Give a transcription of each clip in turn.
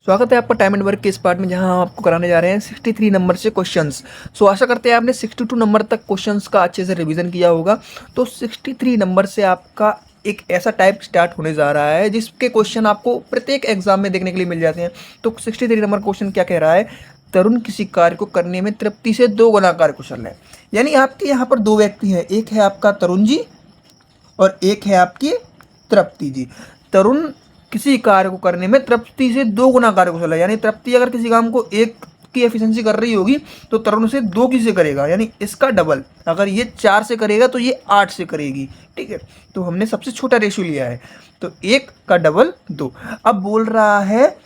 स्वागत है आपका टाइम एंड वर्क के इस पार्ट में, जहां हम आपको कराने जा रहे हैं 63 नंबर से क्वेश्चंस। आशा करते हैं आपने 62 नंबर तक क्वेश्चंस का अच्छे से रिवीजन किया होगा। तो 63 नंबर से आपका एक ऐसा टाइप स्टार्ट होने जा रहा है जिसके क्वेश्चन आपको प्रत्येक एग्जाम में देखने के लिए मिल जाते हैं। तो 63 नंबर क्वेश्चन क्या कह रहा है? तरुण किसी कार्य को करने में तृप्ति से 2 गुना कार्य कुशल है। यानी आपके यहाँ पर 2 व्यक्ति हैं, एक है आपका तरुण जी और एक है आपकी तृप्ति जी। तरुण किसी कार्य को करने में तृप्ति से 2 गुना कार्य कुशल है। यानी तृप्ति अगर किसी काम को 1 की एफिशिएंसी कर रही होगी तो तरुण से 2 की से करेगा, यानी इसका डबल। अगर ये 4 से करेगा तो ये 8 से करेगी। ठीक है, तो हमने सबसे छोटा रेशियो लिया है, तो 1 का डबल 2। अब बोल रहा है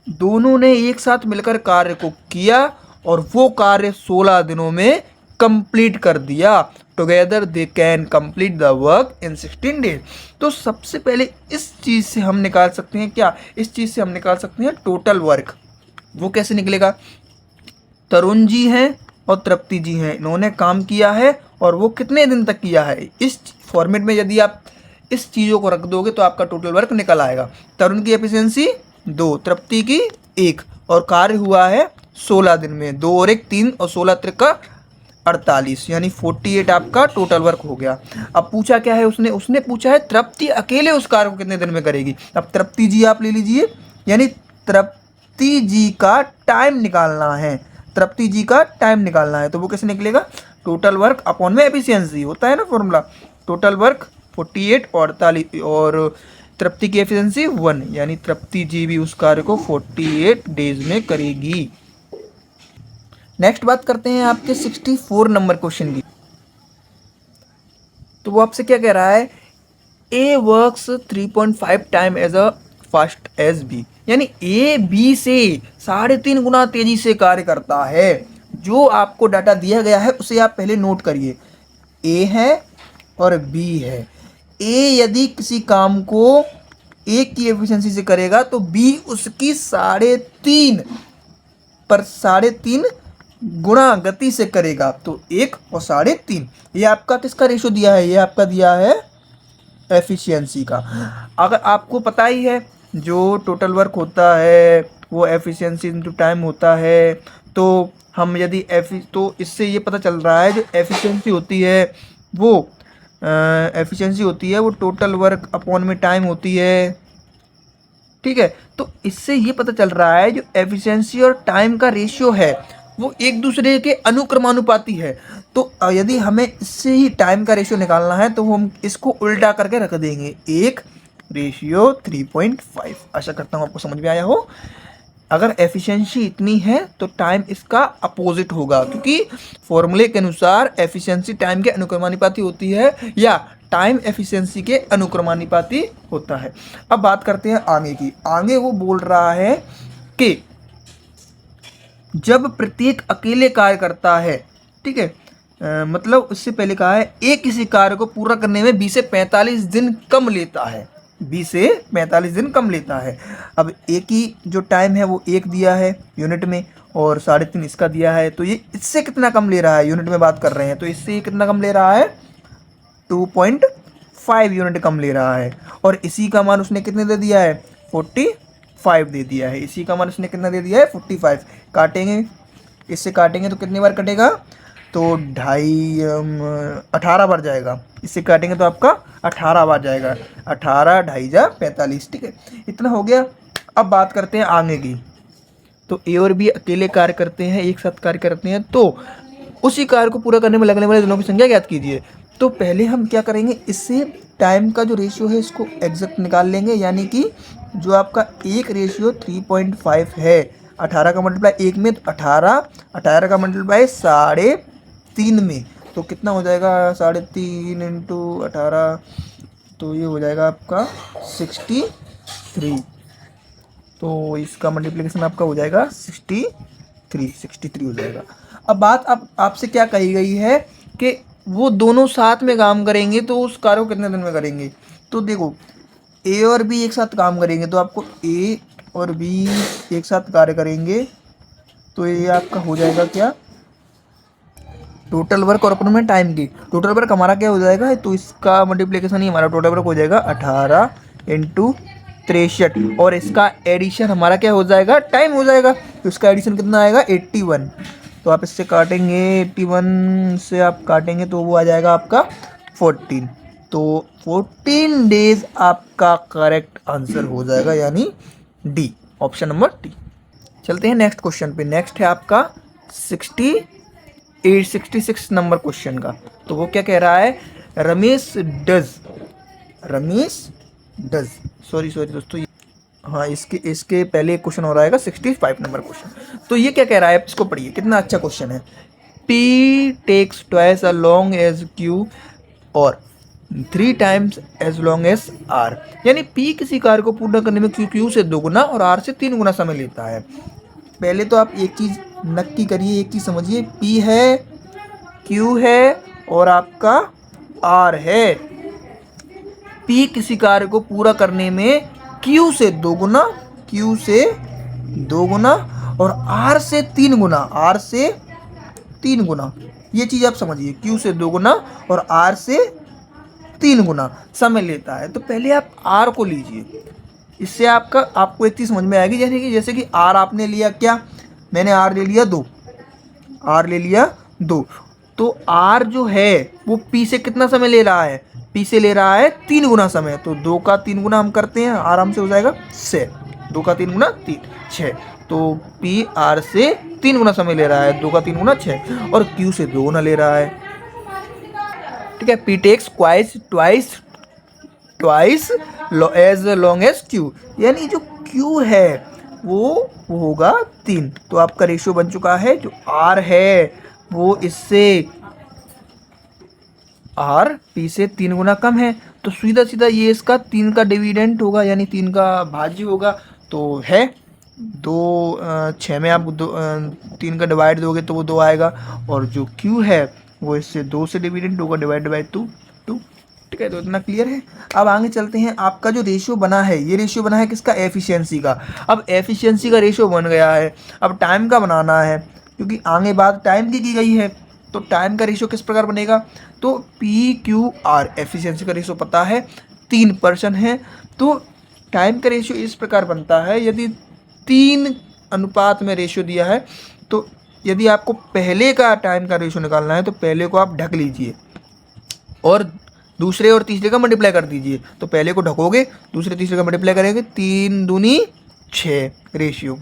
दोनों ने एक साथ मिलकर कार्य को किया और वो कार्य 16 दिनों में कंप्लीट कर दिया। Together they can complete the work in 16 days. तो सबसे पहले इस चीज़ से हम निकाल सकते हैं क्या? इस चीज़ से हम निकाल सकते हैं टोटल वर्क। वो कैसे निकलेगा? तरुण जी हैं और तृप्ति जी हैं, इन्होंने काम किया है और वो कितने दिन तक किया है। इस फॉर्मेट में यदि आप इस चीज़ों को रख दोगे तो आपका टोटल वर्क निकल आएगा। तरुण की एफिशिएंसी 2, तृप्ति की 1, और कार्य हुआ है 16 दिन में। 2 और 1 3 और 16 त्रिका 48, यानी 48 आपका टोटल वर्क हो गया। अब पूछा क्या है उसने पूछा है तृप्ति अकेले उस कार्य को कितने दिन में करेगी। अब तृप्ति जी आप ले लीजिए, यानी तृप्ति जी का टाइम निकालना है। तृप्ति जी का टाइम निकालना है तो वो कैसे निकलेगा? टोटल वर्क अपॉन में एफिशिएंसी होता है ना फॉर्मूला। टोटल वर्क 48 और 48 और तृप्ति की एफिशिएंसी 1, यानी तृप्ति जी भी उस कार्य को 48 डेज में करेगी। नेक्स्ट बात करते हैं आपके 64 नंबर क्वेश्चन की। तो वो आपसे क्या कह रहा है? A works 3.5 time as a fast as B. यानी ए बी से 3.5 गुना तेजी से कार्य करता है। जो आपको डाटा दिया गया है उसे आप पहले नोट करिए। ए है और बी है। ए यदि किसी काम को 1 की एफिशिएंसी से करेगा तो बी उसकी 3.5 गुणा गति से करेगा, तो 1 और 3.5। ये आपका किसका रेशो दिया है? ये आपका दिया है एफिशिएंसी का। अगर आपको पता ही है जो टोटल वर्क होता है वो एफिशिएंसी इनटू टाइम होता है, तो हम यदि तो इससे ये पता चल रहा है जो एफिशिएंसी होती है वो टोटल वर्क अपॉन में टाइम होती है। ठीक है, तो इससे ये पता चल रहा है जो एफिशिएंसी और टाइम का रेशियो है वो एक दूसरे के अनुक्रमानुपाती है। तो यदि हमें इससे ही टाइम का रेशियो निकालना है तो हम इसको उल्टा करके रख देंगे, 1:3.5। आशा करता हूँ आपको समझ में आया हो। अगर एफिशिएंसी इतनी है तो टाइम इसका अपोजिट होगा, क्योंकि फॉर्मूले के अनुसार एफिशिएंसी टाइम के अनुक्रमानुपाती होती है या टाइम एफिशिएंसी के अनुक्रमानुपाती होता है। अब बात करते हैं आगे की। आगे वो बोल रहा है कि जब प्रत्येक अकेले कार्य करता है, ठीक है, मतलब उससे पहले कहा है ए किसी कार्य को पूरा करने में 20 से 45 दिन कम लेता है। 20 से 45 दिन कम लेता है। अब ए की जो टाइम है वो 1 दिया है यूनिट में और 3.5 इसका दिया है, तो ये इससे कितना कम ले रहा है? यूनिट में बात कर रहे हैं तो इससे ये कितना कम ले रहा है? 2.5 यूनिट कम ले रहा है। और इसी का मान उसने कितने दे दिया है? 45 दे दिया है। इसी का मान उसने कितना दे दिया है? 45। काटेंगे, इससे काटेंगे तो कितनी बार कटेगा? तो 18 बार जाएगा। इससे काटेंगे तो आपका 18 बार जाएगा। 18 2.5 जा 45। ठीक है, इतना हो गया। अब बात करते हैं आगे की। तो ए और बी अकेले कार्य करते हैं, एक साथ कार्य करते हैं, तो उसी कार्य को पूरा करने में लगने वाले दिनों की संख्या ज्ञात कीजिए। तो पहले हम क्या करेंगे, इससे टाइम का जो रेशियो है इसको एग्जैक्ट निकाल लेंगे। यानी कि जो आपका एक रेशियो 3.5 है, 18 का मल्टीप्लाई 1 में, तो 18 का मल्टीप्लाई 3.5 में, तो कितना हो जाएगा? 3.5 इंटू 18, तो ये हो जाएगा आपका 63। तो इसका मल्टीप्लिकेशन आपका हो जाएगा 63 हो जाएगा। अब बात आपसे क्या कही गई है कि वो दोनों साथ में काम करेंगे तो उस कार्य को कितने दिन में करेंगे। तो देखो, ए और बी एक साथ काम करेंगे तो आपको ए और बी एक साथ कार्य करेंगे तो ये आपका हो जाएगा क्या? टोटल वर्क और अपने में टाइम की। टोटल वर्क हमारा क्या हो जाएगा? तो इसका मल्टीप्लिकेशन ही हमारा टोटल वर्क हो जाएगा 18 इंटू 63 और इसका एडिशन हमारा क्या हो जाएगा, टाइम हो जाएगा। तो इसका एडिशन कितना आएगा 81। तो आप इससे काटेंगे 81 से आप काटेंगे तो वो आ जाएगा आपका 14। तो 14 डेज आपका करेक्ट आंसर हो जाएगा, यानी डी, ऑप्शन नंबर डी। चलते हैं नेक्स्ट क्वेश्चन पे। नेक्स्ट है आपका 66 नंबर क्वेश्चन का। तो वो क्या कह रहा है, रमेश डज सॉरी दोस्तों, हाँ इसके पहले एक क्वेश्चन हो रहा है 65 नंबर क्वेश्चन। तो ये क्या कह रहा है, इसको पढ़िए, कितना अच्छा क्वेश्चन है। P takes twice as long as Q और 3 times as long as R। यानी P किसी कार्य को पूर्ण करने में Q से 2 गुना और R से 3 गुना समय लेता है। पहले तो आप एक चीज़ नक्की करिए, एक चीज़ समझिए, P है, Q है और आपका R है। P किसी कार्य को पूरा करने में Q से 2 गुना और R से 3 गुना, ये चीज़ आप समझिए, Q से 2 गुना और R से 3 गुना समय लेता है। तो पहले आप R को लीजिए, इससे आपको एक चीज़ समझ में आएगी, जैसे कि R आपने लिया क्या, मैंने R ले लिया 2, तो R जो है वो P से कितना समय ले रहा है, P से ले रहा है 3 गुना समय। तो 2 का 3 गुना हम करते हैं, आराम से हो जाएगा 6, 2 का 3 गुना 3, 6। तो P R से 3 गुना समय ले रहा है, 2 का 3 गुना 6, और Q से 2 गुना ले रहा है। ठीक है, P takes twice as long as Q, यानी जो Q है वो होगा 3। तो आपका रेशियो बन चुका है, जो R है वो इससे R P से 3 गुना कम है। तो सीधा ये इसका 3 का डिविडेंट होगा, यानी 3 का भाज्य होगा। तो है 2, 6 में आप 3 का डिवाइड दोगे तो वो 2 आएगा, और जो Q है वो इससे 2 से डिविडेंट होगा, डिवाइड बाई 2। ठीक है, तो इतना क्लियर है। अब आगे चलते हैं। आपका जो रेशियो बना है, ये रेशियो बना है किसका, एफिशिएंसी का। अब एफिशिएंसी का रेशियो बन गया है, अब टाइम का बनाना है, क्योंकि आगे बात टाइम की गई है। तो टाइम का रेशियो किस प्रकार बनेगा, तो PQR, एफिशिएंसी का रेशियो पता है 3% है। तो टाइम का रेशियो इस प्रकार बनता है, यदि 3 अनुपात में रेशियो दिया है, तो यदि आपको पहले का टाइम का रेशियो निकालना है तो पहले को आप ढक लीजिए और दूसरे और तीसरे का मल्टीप्लाई कर दीजिए। तो पहले को ढकोगे, दूसरे तीसरे का मल्टीप्लाई करेंगे, 3 दूनी 6 रेशियो।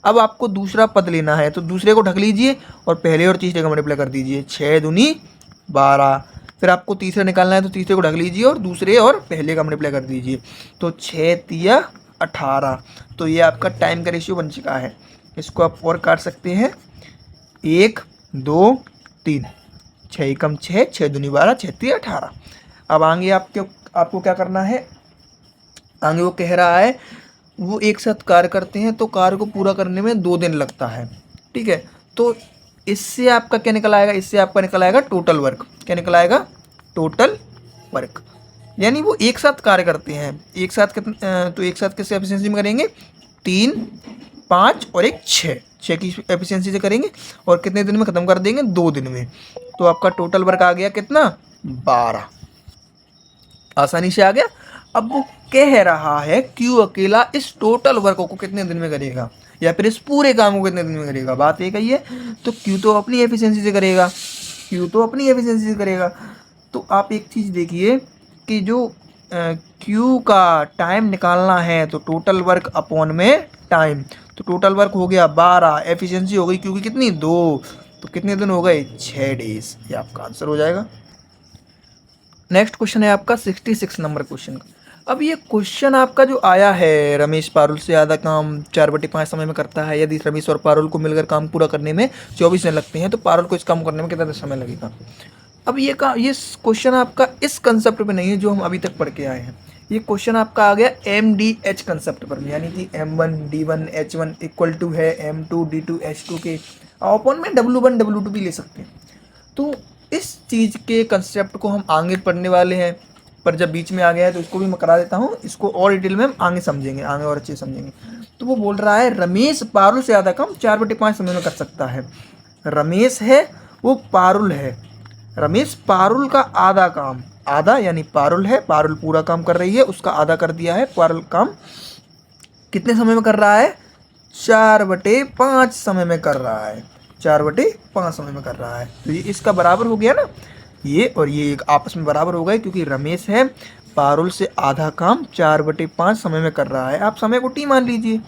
अब आपको दूसरा पद लेना है, तो दूसरे को ढक लीजिए और पहले और तीसरे का मल्टीप्लाई कर दीजिए, 6 दूनी 12। फिर आपको तीसरा निकालना है, तो तीसरे को ढक लीजिए और दूसरे और पहले का मल्टीप्लाई कर दीजिए, तो 6 तिया 18। तो ये आपका टाइम का रेशियो बन चुका है। इसको आप और काट सकते हैं, 1 2 3, 6 एकम 6, 6 दूनी 12, 6 तिया 18। अब आगे आपको क्या करना है, आगे वो कह रहा है वो एक साथ कार्य करते हैं, तो कार्य को पूरा करने में 2 दिन लगता है। ठीक है, तो इससे आपका क्या निकल आएगा, इससे आपका निकल आएगा टोटल वर्क। क्या निकल आएगा, टोटल वर्क, यानी वो एक साथ कार्य करते हैं। एक साथ तो एक साथ किस एफिशिएंसी में करेंगे, 3 5 और 1 6 की एफिशिएंसी से करेंगे, और कितने दिन में ख़त्म कर देंगे, 2 दिन में। तो आपका टोटल वर्क आ गया कितना, 12, आसानी से आ गया। अब वो कह रहा है Q अकेला इस टोटल वर्क को कितने दिन में करेगा, या फिर इस पूरे काम को कितने दिन में करेगा। बात एक ही है, तो Q तो अपनी एफिशिएंसी से करेगा। तो आप एक चीज़ देखिए कि जो Q का टाइम निकालना है, तो टोटल वर्क अपॉन में टाइम, तो टोटल वर्क हो गया 12, एफिशिएंसी हो गई Q की कितनी, 2, तो कितने दिन हो गए, 6 डेज। ये आपका आंसर हो जाएगा। नेक्स्ट क्वेश्चन है आपका 66 नंबर क्वेश्चन का। अब ये क्वेश्चन आपका जो आया है, रमेश पारुल से ज़्यादा काम 4/5 समय में करता है। यदि रमेश और पारुल को मिलकर काम पूरा करने में 24 दिन लगते हैं, तो पारुल को इस काम करने में कितना समय लगेगा। अब ये क्वेश्चन आपका इस कंसेप्ट पे नहीं है जो हम अभी तक पढ़ के आए हैं। ये क्वेश्चन आपका आ गया MDH कंसेप्ट पर, यानी कि M1 D1 H1 equal to है M2 D2 H2 के अपॉन में W1 W2 भी ले सकते हैं। तो इस चीज़ के कंसेप्ट को हम आगे पढ़ने वाले हैं, पर जब बीच में आ गया है तो इसको भी मैं करा देता हूँ। इसको और डिटेल में हम आगे समझेंगे, आगे और अच्छे समझेंगे। तो वो बोल रहा है रमेश पारुल से ज़्यादा काम 4/5 समय में कर सकता है। रमेश है वो पारुल है, रमेश पारुल का आधा काम आधा, यानी पारुल है, पारुल पूरा काम कर रही है, उसका आधा कर दिया है। पारुल काम कितने समय में कर रहा है? 4/5 समय में कर रहा है, 4/5 समय में कर रहा है। तो ये इसका बराबर हो गया ना, ये और ये एक आपस में बराबर हो गए, क्योंकि रमेश है पारुल से आधा काम 4/5 समय में कर रहा है। आप समय को टी मान लीजिए,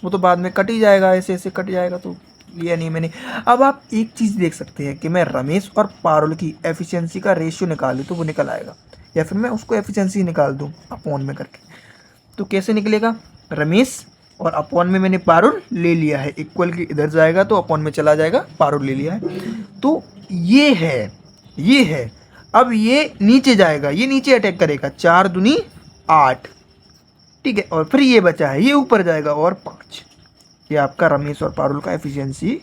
वो तो बाद में कट ही जाएगा, ऐसे ऐसे कट जाएगा, तो लिया नहीं मैंने। अब आप एक चीज़ देख सकते हैं कि मैं रमेश और पारुल की एफिशिएंसी का रेशियो निकालूँ तो वो निकल आएगा, या फिर मैं उसको एफिशिएंसी निकाल दूँ अपॉन में करके। तो कैसे निकलेगा? रमेश और अपॉन में मैंने पारुल ले लिया है, इक्वल की इधर जाएगा तो अपॉन में चला जाएगा, पारुल ले लिया है। तो ये है। अब ये नीचे जाएगा, ये नीचे अटैक करेगा, 4 दूनी 8, ठीक है। और फिर ये बचा है, ये ऊपर जाएगा और 5। ये आपका रमेश और पारुल का एफिशिएंसी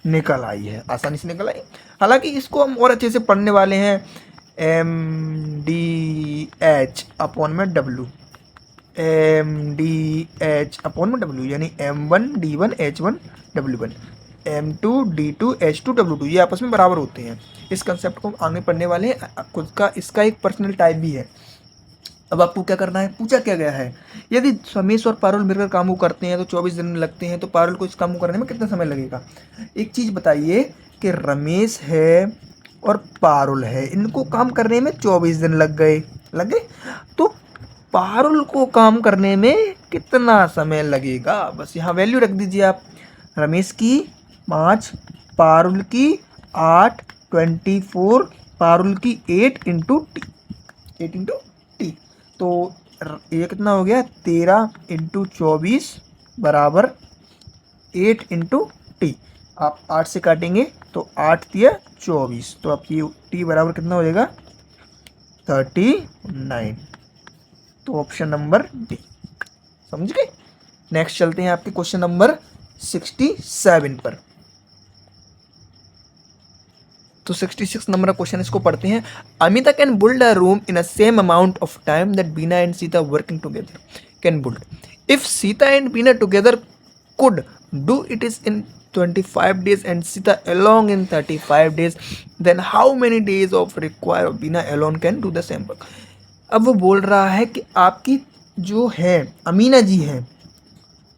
निकल आई है, आसानी से निकल आई। हालांकि इसको हम और अच्छे से पढ़ने वाले हैं, MDH अपॉन में W, MDH अपॉन में W, यानी M1 D1 H1 W1, M2 D2 H2 W2, ये आपस में बराबर होते हैं। इस कंसेप्ट को हम आगे पढ़ने वाले हैं। खुद का इसका एक पर्सनल टाइप भी है। अब आपको क्या करना है, पूछा क्या गया है, यदि रमेश और पारुल मिलकर काम को करते हैं तो 24 दिन लगते हैं, तो पारुल को इस काम को करने में कितना समय लगेगा? एक चीज़ बताइए कि रमेश है और पारुल है, इनको काम करने में 24 दिन लग गए, तो पारुल को काम करने में कितना समय लगेगा? बस यहाँ वैल्यू रख दीजिए आप, रमेश की 5, पारुल की 8, 24, पारुल की 8 इंटू टी। तो ये कितना हो गया? 13 इंटू 24 बराबर 8 इंटू टी। आप 8 से काटेंगे तो 8 दिया 24, तो आपकी टी बराबर कितना हो जाएगा? 39। तो ऑप्शन नंबर डी, समझ गए। नेक्स्ट चलते हैं आपके क्वेश्चन नंबर 67 पर। तो 66 नंबर का क्वेश्चन, इसको पढ़ते हैं। Amita can build a room in a same amount of time that Bina and Sita working together can build. If Sita and Bina together could do it is in 25 days and Sita alone in 35 days, then how many days of require Bina alone can do the same work। अब वो बोल रहा है कि आपकी जो है अमीना जी हैं,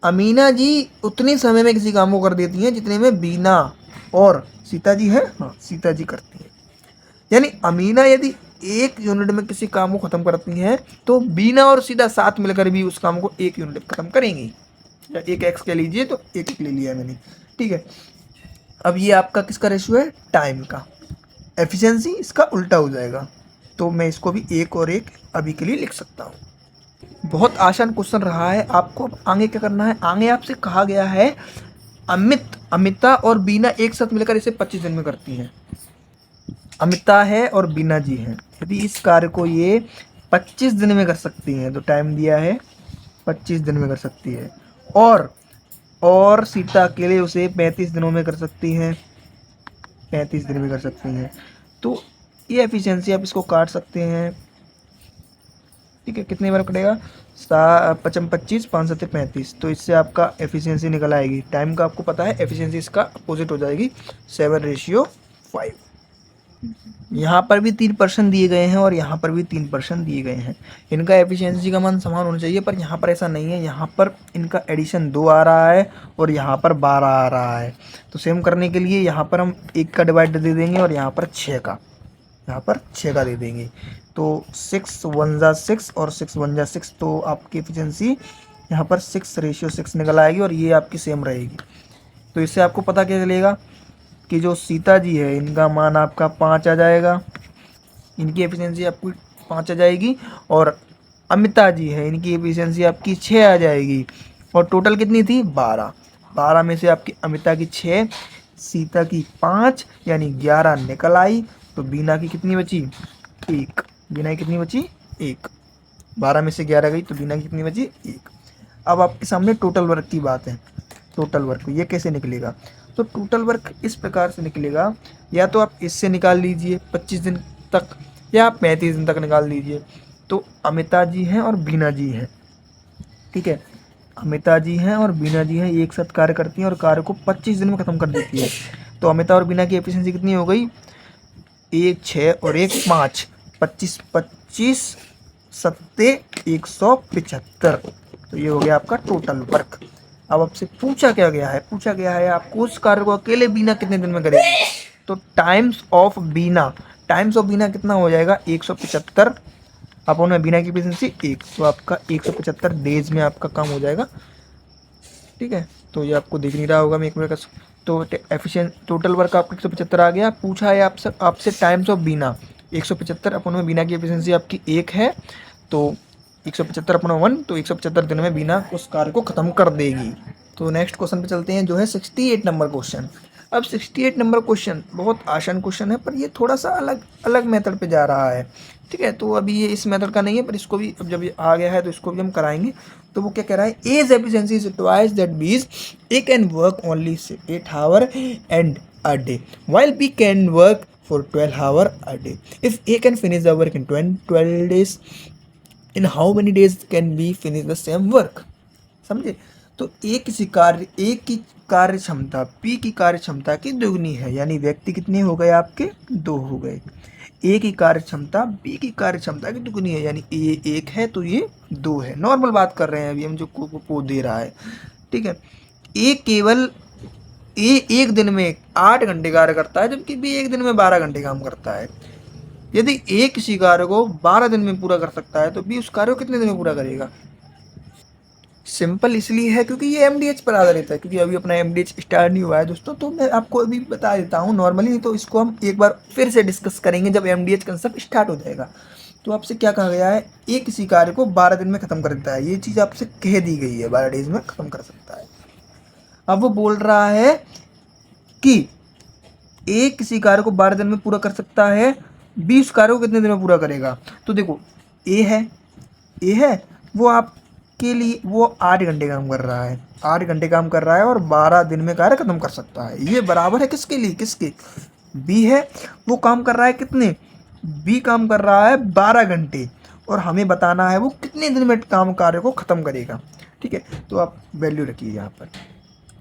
अमीना जी उतने समय में किसी काम को कर देती हैं जितने में बीना और सीता जी है, हाँ सीता जी करती हैं। यानी अमीना यदि 1 यूनिट में किसी काम को ख़त्म करती हैं तो बीना और सीता साथ मिलकर भी उस काम को 1 यूनिट में ख़त्म करेंगी। या 1x के लीजिए तो 1 ले लिया मैंने, ठीक है। अब ये आपका किसका रेशियो है? टाइम का। एफिशिएंसी इसका उल्टा हो जाएगा, तो मैं इसको भी 1 और 1 अभी के लिए लिख सकता हूँ। बहुत आसान क्वेश्चन रहा है। आपको अब आगे क्या करना है, आगे आपसे कहा गया है अमिता और बीना एक साथ मिलकर इसे 25 दिन में करती हैं। अमिता है और बीना जी हैं, यदि इस कार्य को ये 25 दिन में कर सकती हैं, तो टाइम दिया है 25 दिन में कर सकती है, और सीता अकेले उसे 35 दिनों में कर सकती हैं, 35 दिन में कर सकती हैं। तो ये एफिशिएंसी आप इसको काट सकते हैं, ठीक है। कितने बार कटेगा? 5 25 5 7 35, तो इससे आपका एफिशिएंसी निकल आएगी। टाइम का आपको पता है, एफिशिएंसी इसका अपोजिट हो जाएगी 7:5। यहाँ पर भी 3% दिए गए हैं और यहाँ पर भी 3% दिए गए हैं। इनका एफिशिएंसी का मान समान होना चाहिए, पर यहाँ पर ऐसा नहीं है। यहाँ पर इनका एडिशन 2 आ रहा है और यहाँ पर 12 आ रहा है। तो सेम करने के लिए यहाँ पर हम 1 का डिवाइड दे देंगे और यहाँ पर 6 का, दे देंगे। तो 6 1 जा 6 और 6 1 जा 6, तो आपकी एफिशिएंसी यहाँ पर 6:6 निकल आएगी और ये आपकी सेम रहेगी। तो इससे आपको पता क्या चलेगा कि जो सीता जी है इनका मान आपका 5 आ जाएगा, इनकी एफिशिएंसी आपकी 5 आ जाएगी, और अमिता जी है इनकी एफिशिएंसी आपकी 6 आ जाएगी। और टोटल कितनी थी? 12 में से आपकी अमिता की 6, सीता की 5, यानी 11 निकल आई। तो बीना की कितनी बची? 1। बीना की कितनी बची? 1। 12 में से 11 गई तो बीना की कितनी बची? 1। अब आपके सामने टोटल वर्क की बात है। टोटल वर्क ये कैसे निकलेगा? तो टोटल वर्क इस प्रकार से निकलेगा, या तो आप इससे निकाल लीजिए 25 दिन तक, या आप 35 दिन तक निकाल लीजिए। तो अमिता जी हैं और बीना जी हैं, ठीक है। अमिता जी हैं और बीना जी हैं, एक साथ कार्य करती हैं और कार्य को 25 दिन में ख़त्म कर देती है। तो अमिता और बीना की एफिशिएंसी कितनी हो गई? 1 6 और 1 5, 25 25 सत्ते 175। तो ये हो गया आपका टोटल वर्क। अब आपसे पूछा क्या गया है, पूछा गया है आपको उस कार्य को अकेले बीना कितने दिन में करेगी। तो टाइम्स ऑफ बीना, टाइम्स ऑफ बीना कितना हो जाएगा 175 अपन में बीना की एफिशिएंसी 1, तो आपका 175 डेज में आपका काम हो जाएगा। ठीक है, तो ये आपको दिख नहीं रहा होगा, मैं एक मिनट का। तो एफिशिएंट टोटल वर्क आपका 175 आ गया। पूछा है आपसे टाइम्स ऑफ बीना 175, अपन में बीना की एफिशिएंसी आपकी 1 है, तो 175 अपन 1, तो 175 दिन में बीना उस कार्य को खत्म कर देगी। तो नेक्स्ट क्वेश्चन पे चलते हैं, जो है 68 नंबर क्वेश्चन। अब 68 नंबर क्वेश्चन बहुत आसान क्वेश्चन है, पर ये थोड़ा सा अलग अलग मेथड पे जा रहा है। ठीक है, तो अभी ये इस मेथड का नहीं है, पर इसको भी अब जब ये आ गया है तो इसको भी हम कराएंगे। तो वो क्या कह रहा है, as efficiency is twice that B's A can work only 8 hour and a day while B can work for 12 hour a day. If A can finish the work in 12 days, in how many days can B finish the same work. समझे। तो एक किसी कार्य, एक की कार्य क्षमता P की कार्य क्षमता की दुगनी है, यानी व्यक्ति कितने हो गए आपके, 2 हो गए। ए की कार्य क्षमता बी की कार्य क्षमता की दुगनी है, यानी ए 1 है तो ये 2 है। नॉर्मल बात कर रहे हैं अभी हम, जो को दे रहा है। ठीक है, ए केवल ए एक दिन में 8 घंटे कार्य करता है, जबकि बी एक दिन में 12 घंटे काम करता है। यदि ए किसी कार्य को 12 दिन में पूरा कर सकता है, तो बी उस कार्य को कितने दिन में पूरा करेगा। सिंपल इसलिए है क्योंकि ये एमडीएच पर आधारित है, क्योंकि अभी अपना एमडीएच स्टार्ट नहीं हुआ है दोस्तों। तो मैं आपको अभी बता देता हूँ नॉर्मली, नहीं तो इसको हम एक बार फिर से डिस्कस करेंगे जब एमडीएच कंसेप्ट स्टार्ट हो जाएगा। तो आपसे क्या कहा गया है, एक किसी कार्य को 12 दिन में खत्म कर देता है, ये चीज़ आपसे कह दी गई है, 12 डेज में खत्म कर सकता है। अब वो बोल रहा है कि ए किसी कार्य को 12 दिन में पूरा कर सकता है, बी उस कार्य को कितने दिन में पूरा करेगा। तो देखो ए है वो आपके लिए वो 8 घंटे काम कर रहा है, 8 घंटे काम कर रहा है और 12 दिन में कार्य खत्म कर सकता है। ये बराबर है किसके लिए, किसके, बी है। वो काम कर रहा है कितने, बी काम कर रहा है 12 घंटे, और हमें बताना है वो कितने दिन में काम कार्य को खत्म करेगा। ठीक है, तो आप वैल्यू रखिए यहाँ पर।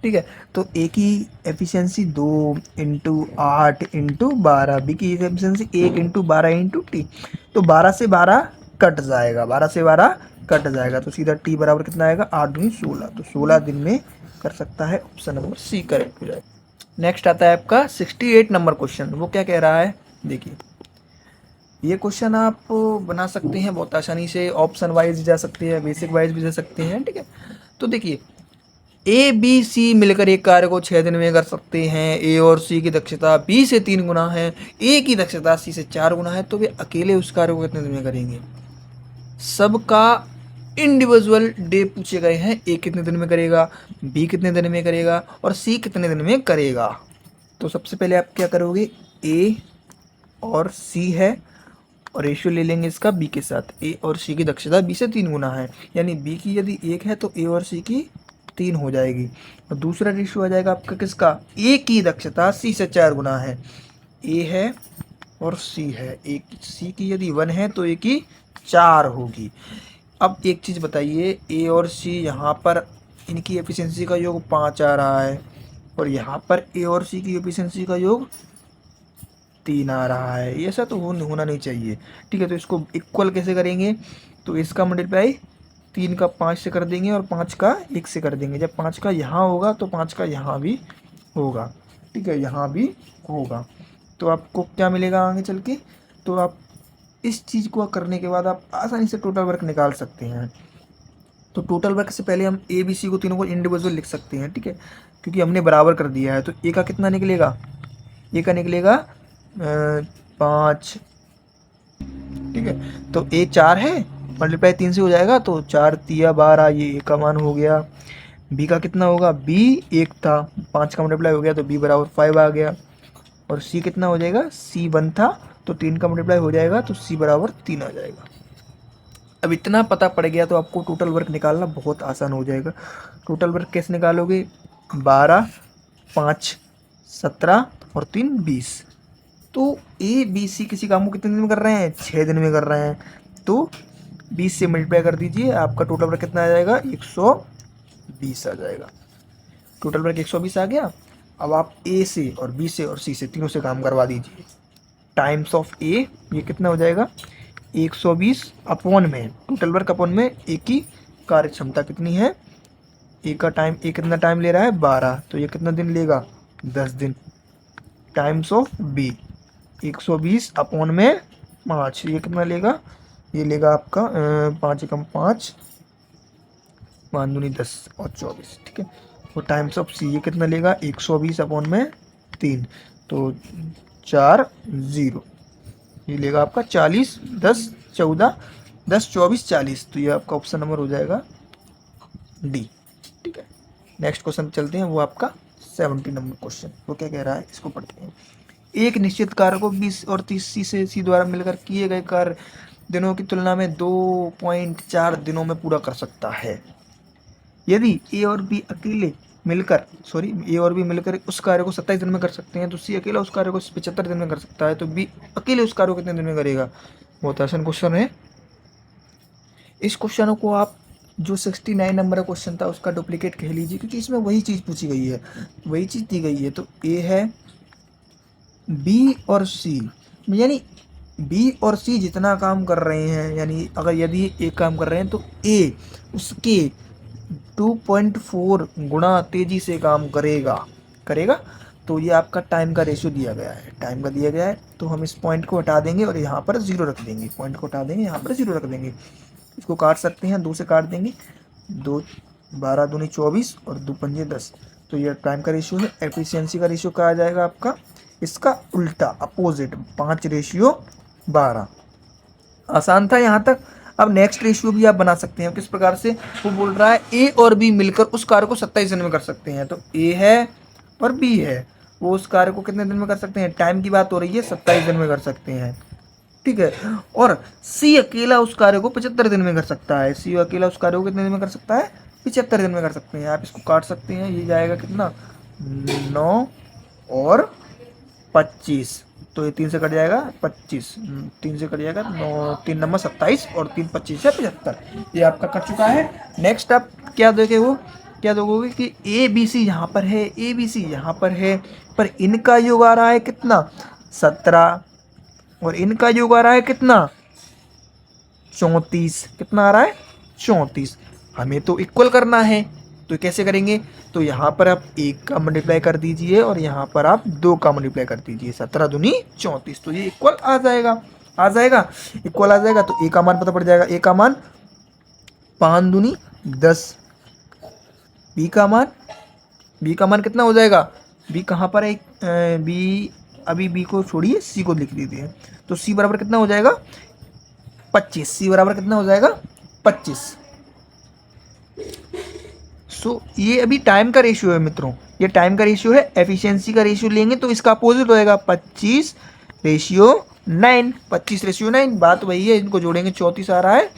ठीक है, तो ए की एफिशिएंसी 2 इंटू 8 इंटू 12, बी की एफिशिएंसी 1 इंटू 12 इंटू टी। तो 12 से 12 कट जाएगा, 12 से 12 कट जाएगा, तो सीधा टी बराबर कितना आएगा, 8 दूनी 16। तो 16 दिन में कर सकता है, ऑप्शन नंबर सी करेक्ट हो जाएगा। नेक्स्ट आता है आपका 68 नंबर क्वेश्चन। वो क्या कह रहा है, देखिए ये क्वेश्चन आप बना सकते हैं बहुत आसानी से, ऑप्शन वाइज जा सकते हैं, बेसिक वाइज भी जा सकते हैं। ठीक है, तो देखिए ए बी सी मिलकर एक कार्य को 6 दिन में कर सकते हैं। ए और सी की दक्षता बी से 3 गुना है, ए की दक्षता सी से 4 गुना है, तो वे अकेले उस कार्य को कितने दिन में करेंगे। सबका इंडिविजुअल डे पूछे गए हैं, ए कितने दिन में करेगा, बी कितने दिन में करेगा और सी कितने दिन में करेगा। तो सबसे पहले आप क्या करोगे, ए और सी है और रेशियो ले लेंगे इसका बी के साथ। ए और सी की दक्षता बी से 3 गुना है, यानी बी की यदि 1 है तो ए और सी की 3 हो जाएगी। और दूसरा रेशियो आ जाएगा आपका किसका, ए की दक्षता सी से 4 गुना है। ए है और सी है, ए सी की यदि 1 है तो ए की 4 होगी। अब एक चीज़ बताइए, ए और सी यहाँ पर इनकी एफिशिएंसी का योग 5 आ रहा है, और यहाँ पर ए और सी की एफिशिएंसी का योग 3 आ रहा है। ऐसा तो होना नहीं चाहिए। ठीक है, तो इसको इक्वल कैसे करेंगे, तो इसका मल्टीप्लाई 3 का 5 से कर देंगे और 5 का 1 से कर देंगे। जब 5 का यहाँ होगा तो 5 का यहाँ भी होगा। ठीक है, यहाँ भी होगा, तो आपको क्या मिलेगा आगे चल के। तो आप इस चीज़ को करने के बाद आप आसानी से टोटल वर्क निकाल सकते हैं। तो टोटल वर्क से पहले हम ए बी सी को तीनों को इंडिविजुअल लिख सकते हैं। ठीक है, क्योंकि हमने बराबर कर दिया है। तो ए का कितना निकलेगा, ए का निकलेगा 5। ठीक है, तो ए 4 है, मल्टीप्लाई 3 से हो जाएगा, तो 4 तिया 12, ये ए का मान हो गया। बी का कितना होगा, बी 1 था, 5 का मल्टीप्लाई हो गया तो बी बराबर 5 आ गया। और सी कितना हो जाएगा, सी 1 था तो 3 का मल्टीप्लाई हो जाएगा तो सी बराबर 3 आ जाएगा। अब इतना पता पड़ गया तो आपको टोटल वर्क निकालना बहुत आसान हो जाएगा। टोटल वर्क कैसे निकालोगे, 12 5 17 और 3 20। तो ए बी सी किसी काम को कितने दिन में कर रहे हैं, 6 दिन में कर रहे हैं, तो 20 से मल्टीप्लाई कर दीजिए, आपका टोटल वर्क कितना आ जाएगा, 120 आ जाएगा। टोटल वर्क 120 आ गया। अब आप ए से और बी से और सी से तीनों से काम करवा दीजिए। टाइम्स ऑफ ए, ये कितना हो जाएगा 120 अपॉन में टोटल वर्क अपॉन में ए की कार्य क्षमता कितनी है, ए का टाइम, ए कितना टाइम ले रहा है 12, तो ये कितना दिन लेगा 10 दिन। टाइम्स ऑफ बी 120 अपॉन में 5, ये कितना लेगा, ये लेगा आपका 5 एकम 5, 5 दूनी 10 और 24, ठीक है। और टाइम्स ऑफ सी ये कितना लेगा 120 अपॉन में 3, तो 4 0, ये लेगा आपका 40, 10 14, 10 24 40, तो ये आपका ऑप्शन नंबर हो जाएगा डी, ठीक है। नेक्स्ट क्वेश्चन चलते हैं, वो आपका 70 नंबर क्वेश्चन, वो क्या कह रहा है इसको पढ़ते हैं। एक निश्चित कार्य को 20 और 30 से सी द्वारा मिलकर किए गए कार्य दिनों की तुलना में 2.4 दिनों में पूरा कर सकता है। यदि ए और बी मिलकर उस कार्य को 27 दिन में कर सकते हैं, तो सी अकेला उस कार्य को 75 दिन में कर सकता है, तो बी अकेले उस कार्य को कितने दिन में करेगा। बहुत आसान क्वेश्चन है। इस क्वेश्चन को आप जो 69 नंबर का क्वेश्चन था उसका डुप्लीकेट कह लीजिए, क्योंकि इसमें वही चीज़ पूछी गई है, वही चीज़ दी गई है। तो ए है, बी और सी, यानी बी और सी जितना काम कर रहे हैं, यानी अगर यदि एक काम कर रहे हैं तो ए उसके 2.4 गुणा तेजी से काम करेगा। तो ये आपका टाइम का रेशियो दिया गया है, टाइम का दिया गया है, तो हम इस पॉइंट को हटा देंगे और यहाँ पर 0 रख देंगे, पॉइंट को हटा देंगे, यहाँ पर 0 रख देंगे। इसको काट सकते हैं, 2 से काट देंगे, 2 12 दूनी 24 और 2 पंजे 10, तो ये टाइम का रेशियो है। एफिशिएंसी का रेशियो क्या आ जाएगा आपका, इसका उल्टा अपोजिट 5:12। आसान था यहाँ तक। अब नेक्स्ट रेशियो भी आप बना सकते हैं, किस प्रकार से, वो बोल रहा है ए और बी मिलकर उस कार्य को 27 दिन में कर सकते हैं, तो ए है और बी है, वो उस कार्य को कितने दिन में कर सकते हैं, टाइम की बात हो रही है, 27 दिन में कर सकते हैं, ठीक है। और सी अकेला उस कार्य को 75 दिन में कर सकता है, सी अकेला उस कार्य को कितने दिन में कर सकता है, 75 दिन में कर सकते हैं। आप इसको काट सकते हैं, ये जाएगा कितना 9 और 25, तो ये 3 से कट जाएगा 25, 3 से कट जाएगा 9, 3 नंबर 27 और 3 25 है 75, ये आपका कट चुका है। नेक्स्ट आप क्या दोगे, वो क्या दोगे कि ए बी सी यहाँ पर है, ए बी सी यहाँ पर है, पर इनका योग आ रहा है कितना 17 और इनका योग आ रहा है कितना 34, कितना आ रहा है 34। हमें तो इक्वल करना है, तो कैसे करेंगे, तो यहाँ पर आप 1 का मल्टीप्लाई कर दीजिए और यहाँ पर आप 2 का मल्टीप्लाई कर दीजिए, 17 दूनी 34, तो ये इक्वल आ जाएगा, इक्वल आ जाएगा। तो ए का मान पता पड़ जाएगा, ए का मान 5 दूनी 10, बी का मान कितना हो जाएगा, बी कहाँ पर है, बी अभी बी को छोड़िए, सी को लिख दीजिए, तो सी बराबर कितना हो जाएगा 25, सी बराबर कितना हो जाएगा 25। सो ये अभी टाइम का रेशियो है मित्रों, ये टाइम का रेशियो है। एफिशिएंसी का रेशियो लेंगे तो इसका अपोजिट होएगा 25:9, 25:9, बात वही है, इनको जोड़ेंगे 34 आ रहा है,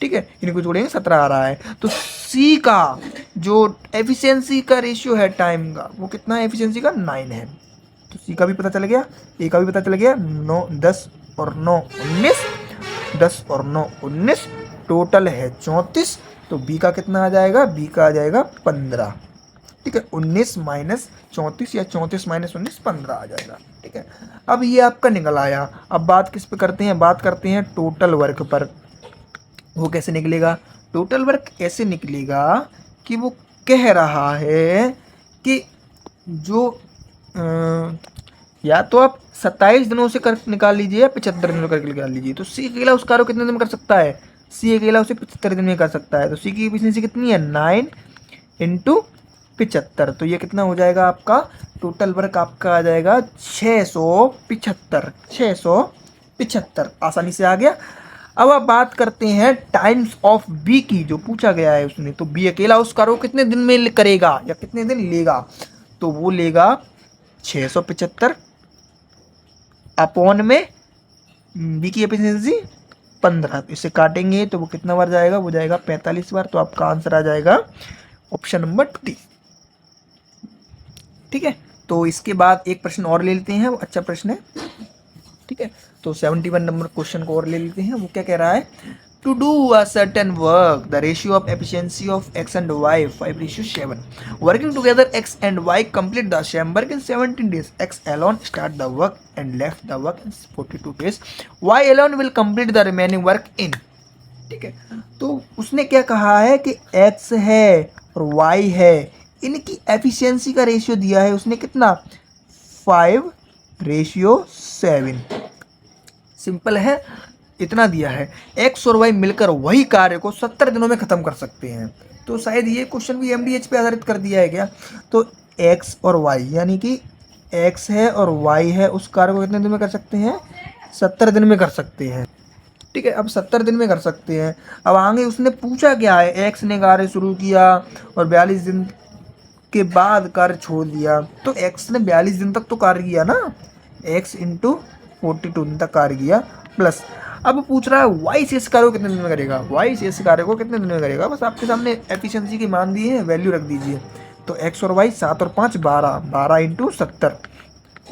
ठीक है, इनको जोड़ेंगे 17 आ रहा है। तो सी का जो एफिशिएंसी का रेशियो है टाइम का, वो कितना है एफिशिएंसी का 9 है, तो सी का भी पता चल गया, ए का भी पता चल गया। 9 10 और 9 19, 10 और 9 19, टोटल है 34, तो बी का कितना आ जाएगा, बी का आ जाएगा 15, ठीक है, 19 माइनस 34 या 34 माइनस 19 15 आ जाएगा, ठीक है। अब ये आपका निकल आया। अब बात किस पे करते हैं, बात करते हैं टोटल वर्क पर। वो कैसे निकलेगा, टोटल वर्क ऐसे निकलेगा कि वो कह रहा है कि जो या तो आप 27 दिनों से कर निकाल लीजिए या 75 दिनों करके निकाल लीजिए, तो सी अकेला उस कार्य को कितने दिन में कर सकता है, सी अकेला उसे 75 दिन में कर सकता है, तो सी की एफिशिएंसी कितनी है 9 × 75, तो ये कितना हो जाएगा आपका टोटल वर्क आपका आ जाएगा 675, आसानी से आ गया। अब आप बात करते हैं टाइम्स ऑफ बी की, जो पूछा गया है उसने, तो बी अकेला उस कार्य को कितने दिन में करेगा या कितने दिन लेगा, तो वो लेगा 675 अपॉन में बी की एफिशिएंसी 15, इसे काटेंगे तो वो कितना बार जाएगा, वो जाएगा 45 बार, तो आपका आंसर आ जाएगा ऑप्शन नंबर डी, ठीक है। तो इसके बाद एक प्रश्न और ले लेते हैं, वो अच्छा प्रश्न है, ठीक है। तो 71 नंबर क्वेश्चन को और ले लेते हैं। वो क्या कह रहा है, To do a certain work, the ratio of efficiency of x and y 5:7. Working together, x and y complete the same work in 17 days. X alone start the work and left the work in 42 days. Y alone will complete the remaining work in. ठीक है, तो उसने क्या कहा है कि x है और y है, इनकी एफिशिएंसी का रेशियो दिया है उसने कितना, 5:7। सिंपल है, इतना दिया है। एक्स और वाई मिलकर वही कार्य को 70 दिनों में खत्म कर सकते हैं। तो शायद ये क्वेश्चन भी एमडीएच पे आधारित कर दिया है क्या। तो एक्स और वाई यानी कि एक्स है और वाई है, उस कार्य को कितने दिन में कर सकते हैं, 70 दिन में कर सकते हैं। ठीक है, अब 70 दिन में कर सकते हैं। अब आगे उसने पूछा क्या है, एक्स ने कार्य शुरू किया और 42 दिन के बाद कार्य छोड़ दिया। तो एक्स ने 42 दिन तक तो कार्य किया ना, एक्स इंटू 42 दिन तक कार्य किया, प्लस अब पूछ रहा है वाई से इस कार्य को कितने दिन में करेगा, वाई से इस कार्य को कितने दिन में करेगा। बस आपके सामने एफिशिएंसी की मान दी है, वैल्यू रख दीजिए। तो एक्स और वाई 7 और 5 12, 12 इंटू 70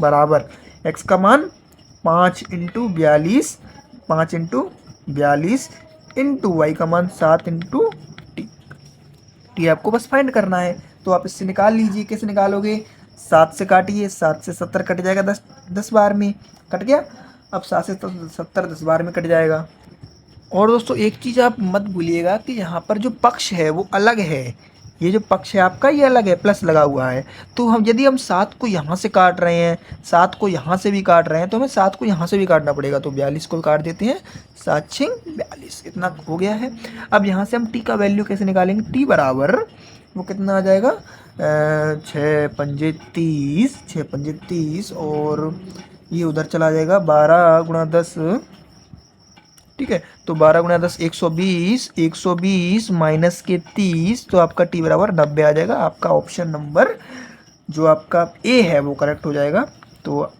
बराबर एक्स का मान 5 इंटू 42, 5 इंटू 42 इंटू वाई का मान 7 इंटू टी आपको बस फाइंड करना है। तो आप इससे निकाल लीजिए। कैसे निकालोगे, 7 से काटिए, 7 से 70 कट जाएगा, 10 बार में कट गया। अब 7 से 70 10 बार में कट जाएगा। और दोस्तों एक चीज़ आप मत भूलिएगा कि यहाँ पर जो पक्ष है वो अलग है, ये जो पक्ष है आपका ये अलग है, प्लस लगा हुआ है। तो हम यदि हम 7 को यहाँ से काट रहे हैं, 7 को यहाँ से भी काट रहे हैं, तो हमें 7 को यहाँ से भी काटना पड़ेगा। तो 42 को काट देते हैं, 7 6 42, इतना हो गया है। अब यहाँ से हम टी का वैल्यू कैसे निकालेंगे, टी बराबर वो कितना आ जाएगा, 6 पंजे 30, 6 पंजे 30 और ये उधर चला जाएगा 12 गुणा 10। ठीक है, तो 12 गुणा 10 120, 120 माइनस के 30, तो आपका टी बराबर 90 आ जाएगा। आपका ऑप्शन नंबर जो आपका ए है वो करेक्ट हो जाएगा। तो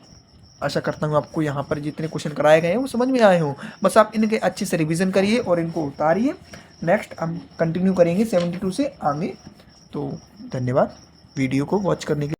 आशा करता हूँ आपको यहाँ पर जितने क्वेश्चन कराए गए हैं वो समझ में आए हों। बस आप इनके अच्छे से रिवीजन करिए और इनको उतारिए। नेक्स्ट हम कंटिन्यू करेंगे 72 से आगे। तो धन्यवाद वीडियो को वॉच करने के लिए।